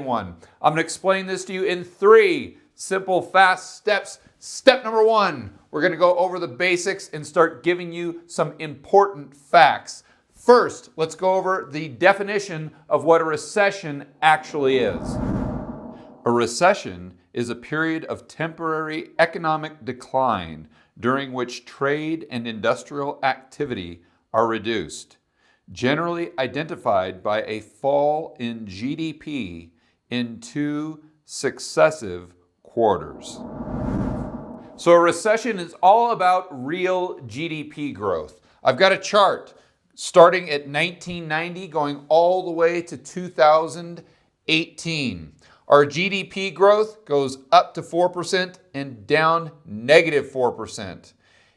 one. I'm going to explain this to you in 3 simple, fast steps. Step number 1, we're going to go over the basics and start giving you some important facts. First, let's go over the definition of what a recession actually is. A recession is a period of temporary economic decline during which trade and industrial activity are reduced, generally identified by a fall in GDP in 2 successive quarters. So a recession is all about real GDP growth. I've got a chart starting at 1990 going all the way to 2018. Our GDP growth goes up to 4% and down -4%.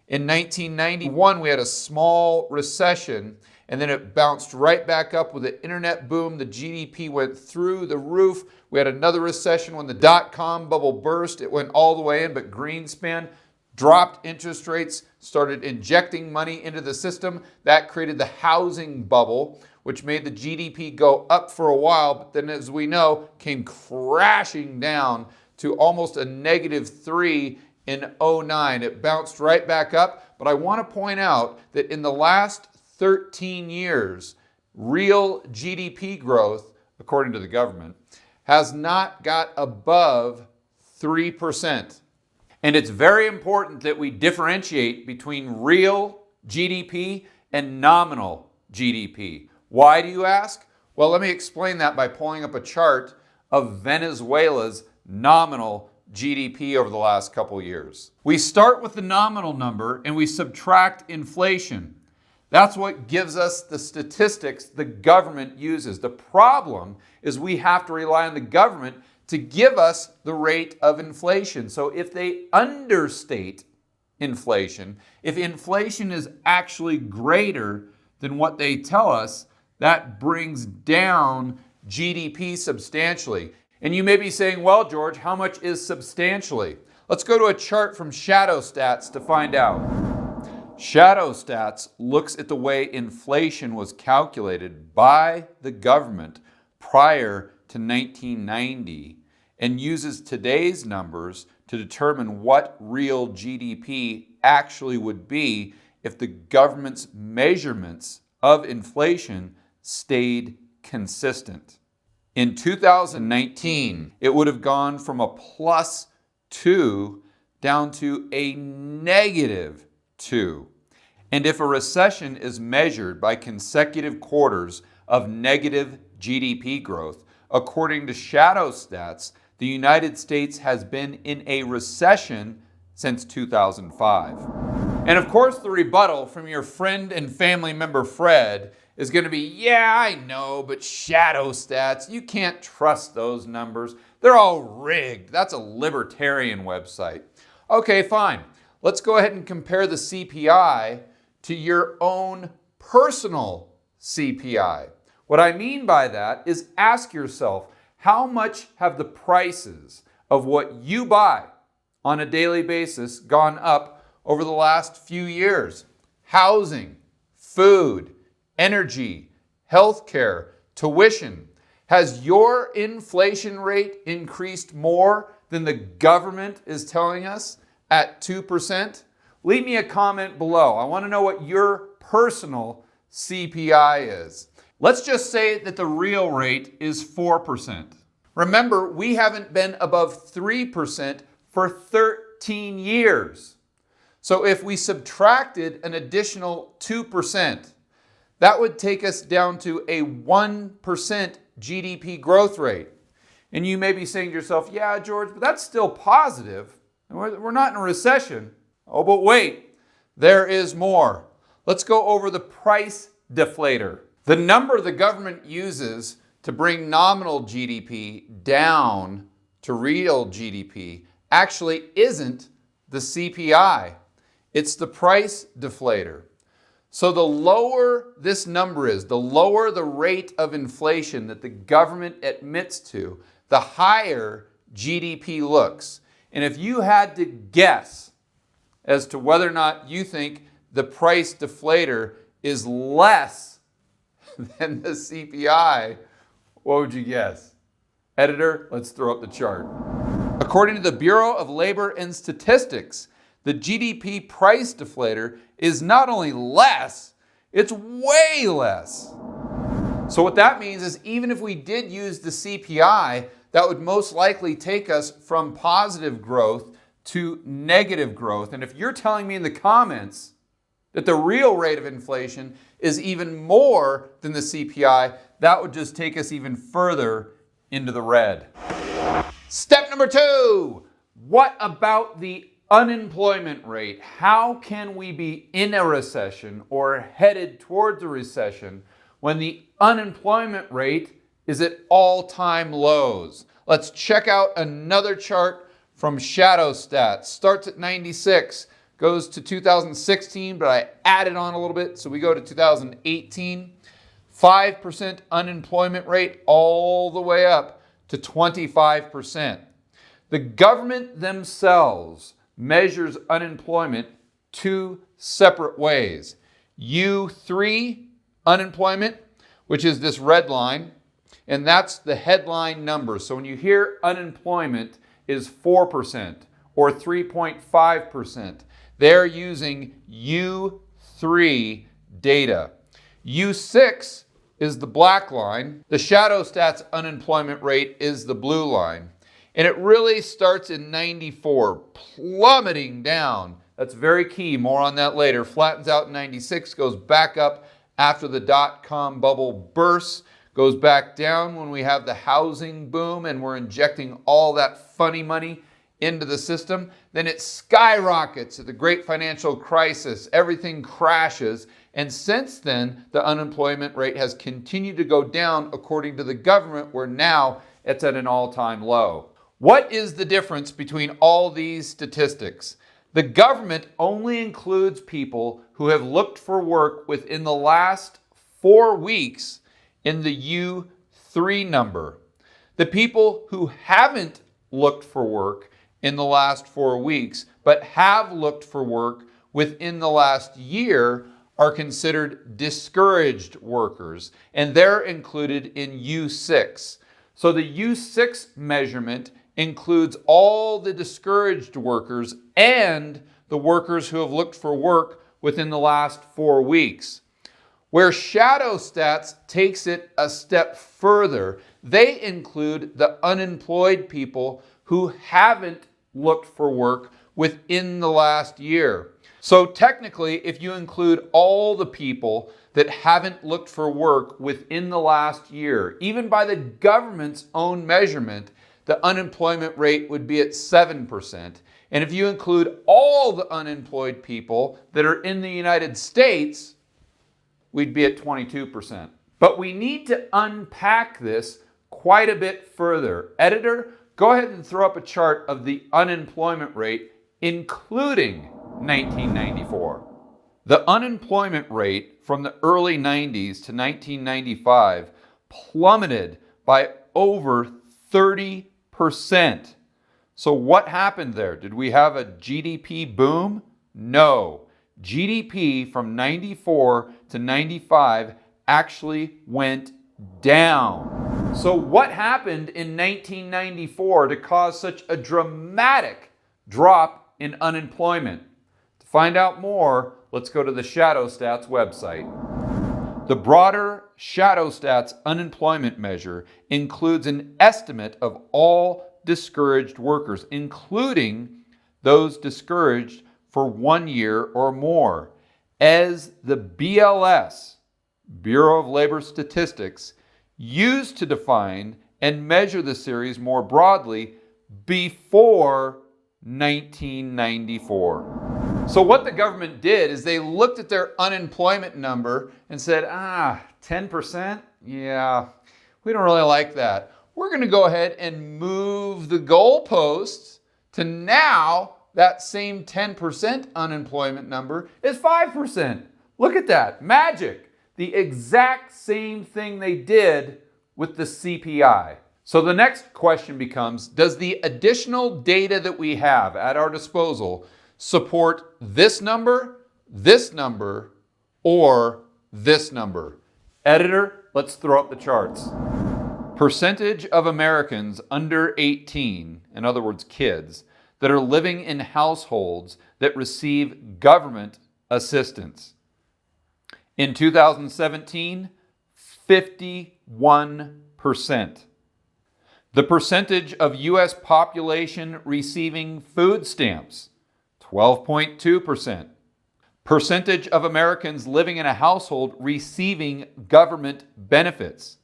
In 1991, we had a small recession, and then it bounced right back up with the internet boom. The GDP went through the roof. We had another recession when the dot-com bubble burst. It went all the way in, but Greenspan dropped interest rates, started injecting money into the system. That created the housing bubble, which made the GDP go up for a while, but then, as we know, came crashing down to almost a -3 in 2009. It bounced right back up, but I want to point out that in the last 13 years, real GDP growth, according to the government, has not got above 3%. And it's very important that we differentiate between real GDP and nominal GDP. Why, do you ask? Well, let me explain that by pulling up a chart of Venezuela's nominal GDP over the last couple years. We start with the nominal number and we subtract inflation. That's what gives us the statistics the government uses. The problem is we have to rely on the government to give us the rate of inflation. So if they understate inflation, if inflation is actually greater than what they tell us, that brings down GDP substantially. And you may be saying, well, George, how much is substantially? Let's go to a chart from Shadow Stats to find out. Shadow Stats looks at the way inflation was calculated by the government prior to 1990 and uses today's numbers to determine what real GDP actually would be if the government's measurements of inflation stayed consistent. In 2019, it would have gone from a +2 down to a -2. And if a recession is measured by consecutive quarters of negative GDP growth, according to Shadow Stats, the United States has been in a recession since 2005. And of course, the rebuttal from your friend and family member Fred is going to be, yeah, I know, but Shadow Stats, you can't trust those numbers. They're all rigged. That's a libertarian website. Okay, fine. Let's go ahead and compare the CPI to your own personal CPI. What I mean by that is ask yourself, how much have the prices of what you buy on a daily basis gone up over the last few years? Housing, food, energy, healthcare, tuition. Has your inflation rate increased more than the government is telling us at 2%? Leave me a comment below. I want to know what your personal CPI is. Let's just say that the real rate is 4%. Remember, we haven't been above 3% for 13 years. So if we subtracted an additional 2%, that would take us down to a 1% GDP growth rate. And you may be saying to yourself, yeah, George, but that's still positive. We're not in a recession. Oh, but wait, there is more. Let's go over the price deflator. The number the government uses to bring nominal GDP down to real GDP actually isn't the CPI. It's the price deflator. So the lower this number is, the lower the rate of inflation that the government admits to, the higher GDP looks. And if you had to guess as to whether or not you think the price deflator is less than the CPI, what would you guess? Editor, let's throw up the chart. According to the Bureau of Labor and Statistics, the GDP price deflator is not only less, it's way less. So what that means is even if we did use the CPI, that would most likely take us from positive growth to negative growth. And if you're telling me in the comments that the real rate of inflation is even more than the CPI, that would just take us even further into the red. Step number 2, what about the unemployment rate? How can we be in a recession or headed towards a recession when the unemployment rate is at all-time lows? Let's check out another chart from Shadow Stats. Starts at 96, goes to 2016, but I added on a little bit, so we go to 2018. 5% unemployment rate all the way up to 25%. The government themselves measures unemployment 2 separate ways. U3 unemployment, which is this red line, and that's the headline number. So when you hear unemployment is 4% or 3.5%, they're using U3 data. U6 is the black line. The Shadow Stats unemployment rate is the blue line. And it really starts in 94, plummeting down. That's very key. More on that later. Flattens out in 96, goes back up after the dot-com bubble bursts, goes back down when we have the housing boom and we're injecting all that funny money into the system. Then it skyrockets at the great financial crisis. Everything crashes. And since then, the unemployment rate has continued to go down according to the government, where now it's at an all-time low. What is the difference between all these statistics? The government only includes people who have looked for work within the last 4 weeks in the U3 number. The people who haven't looked for work in the last 4 weeks, but have looked for work within the last year, are considered discouraged workers, and they're included in U6. So the U6 measurement includes all the discouraged workers and the workers who have looked for work within the last 4 weeks. Where Shadow Stats takes it a step further, they include the unemployed people who haven't looked for work within the last year. So technically, if you include all the people that haven't looked for work within the last year, even by the government's own measurement, the unemployment rate would be at 7%. And if you include all the unemployed people that are in the United States, we'd be at 22%. But we need to unpack this quite a bit further. Editor, go ahead and throw up a chart of the unemployment rate, including 1994. The unemployment rate from the early 90s to 1995 plummeted by over 30%. So what happened there? Did we have a GDP boom? No. GDP from 94 to 95 actually went down. So what happened in 1994 to cause such a dramatic drop in unemployment? To find out more, let's go to the Shadow Stats website. The broader Shadow Stats unemployment measure includes an estimate of all discouraged workers, including those discouraged for 1 year or more, as the BLS, Bureau of Labor Statistics, used to define and measure the series more broadly before 1994. So what the government did is they looked at their unemployment number and said, 10%? Yeah, we don't really like that. We're going to go ahead and move the goalposts to now that same 10% unemployment number is 5%. Look at that. Magic. The exact same thing they did with the CPI. So the next question becomes, does the additional data that we have at our disposal support this number, or this number? Editor, let's throw up the charts. Percentage of Americans under 18, in other words, kids, that are living in households that receive government assistance. In 2017, 51%. The percentage of U.S. population receiving food stamps, 12.2%. Percentage of Americans living in a household receiving government benefits.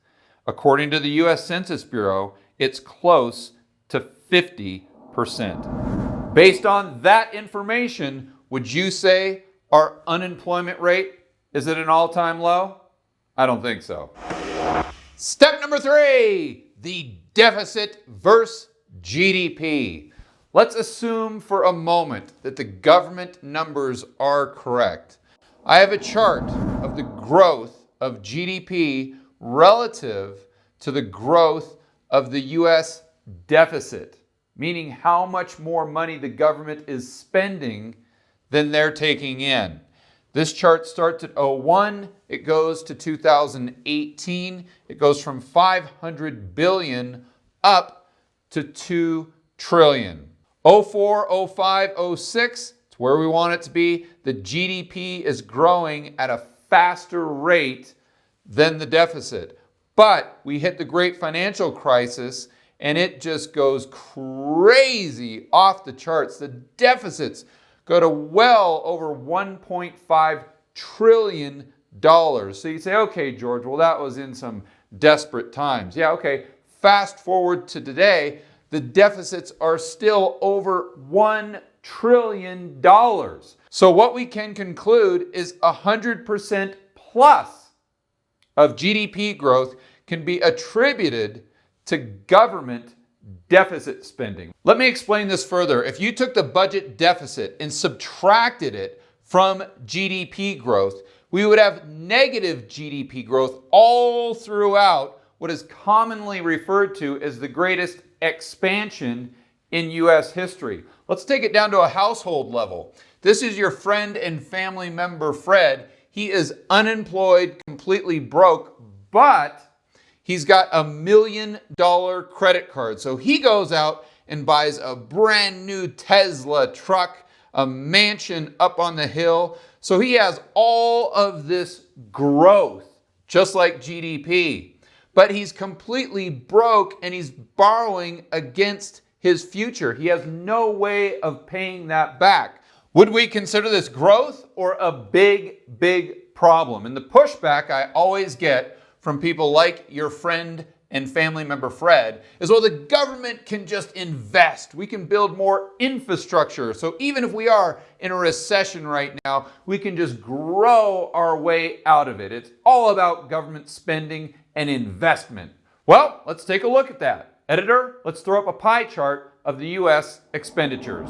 According to the U.S. Census Bureau, it's close to 50%. Based on that information, would you say our unemployment rate is at an all-time low? I don't think so. Step number 3, the deficit versus GDP. Let's assume for a moment that the government numbers are correct. I have a chart of the growth of GDP relative to the growth of the U.S. deficit, meaning how much more money the government is spending than they're taking in. This chart starts at 01, it goes to 2018, it goes from 500 billion up to 2 trillion. 04, 05, 06, it's where we want it to be. The GDP is growing at a faster rate than the deficit. But we hit the great financial crisis and it just goes crazy off the charts. The deficits go to well over $1.5 trillion. So you say, okay, George, well, that was in some desperate times. Yeah, okay. Fast forward to today, the deficits are still over $1 trillion. So what we can conclude is 100% plus of GDP growth can be attributed to government deficit spending. Let me explain this further. If you took the budget deficit and subtracted it from GDP growth, we would have negative GDP growth all throughout what is commonly referred to as the greatest expansion in U.S. history. Let's take it down to a household level. This is your friend and family member, Fred. He is unemployed, completely broke, but he's got $1 million credit card. So he goes out and buys a brand new Tesla truck, a mansion up on the hill. So he has all of this growth, just like GDP. But he's completely broke and he's borrowing against his future. He has no way of paying that back. Would we consider this growth or a big, big problem? And the pushback I always get from people like your friend and family member Fred is, well, the government can just invest. We can build more infrastructure. So even if we are in a recession right now, we can just grow our way out of it. It's all about government spending and investment. Well, let's take a look at that. Editor, let's throw up a pie chart of the U.S. expenditures.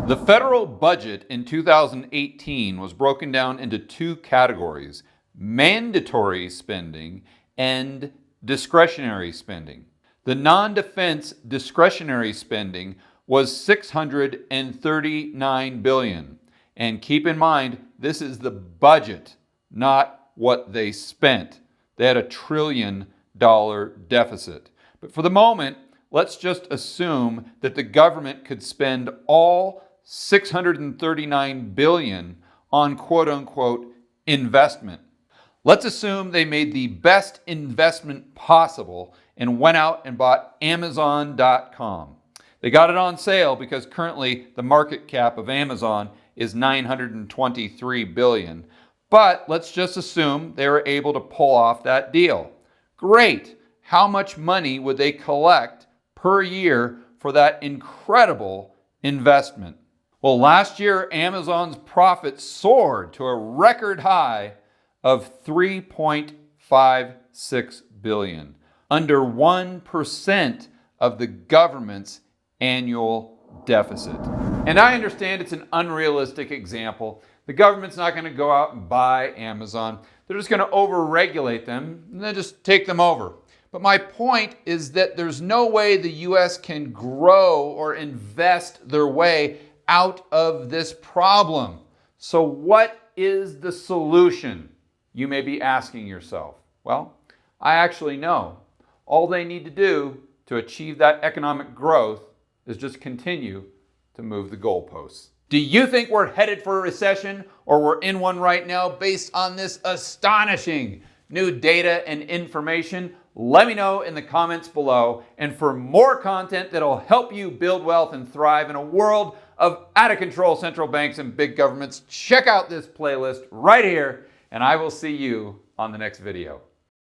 The federal budget in 2018 was broken down into 2 categories: mandatory spending and discretionary spending. The non-defense discretionary spending was $639 billion. And keep in mind, this is the budget, not what they spent. They had $1 trillion deficit. But for the moment, let's just assume that the government could spend all $639 billion on quote-unquote investment. Let's assume they made the best investment possible and went out and bought Amazon.com. They got it on sale because currently the market cap of Amazon is $923 billion. But let's just assume they were able to pull off that deal. Great. How much money would they collect per year for that incredible investment? Well, last year, Amazon's profits soared to a record high of $3.56 billion, under 1% of the government's annual deficit. And I understand it's an unrealistic example. The government's not going to go out and buy Amazon. They're just going to over-regulate them and then just take them over. But my point is that there's no way the U.S. can grow or invest their way out of this problem. So what is the solution? You may be asking yourself. Well, I actually know. All they need to do to achieve that economic growth is just continue to move the goalposts. Do you think we're headed for a recession, or we're in one right now based on this astonishing new data and information? Let me know in the comments below. And for more content that'll help you build wealth and thrive in a world of out-of-control central banks and big governments, check out this playlist right here, and I will see you on the next video.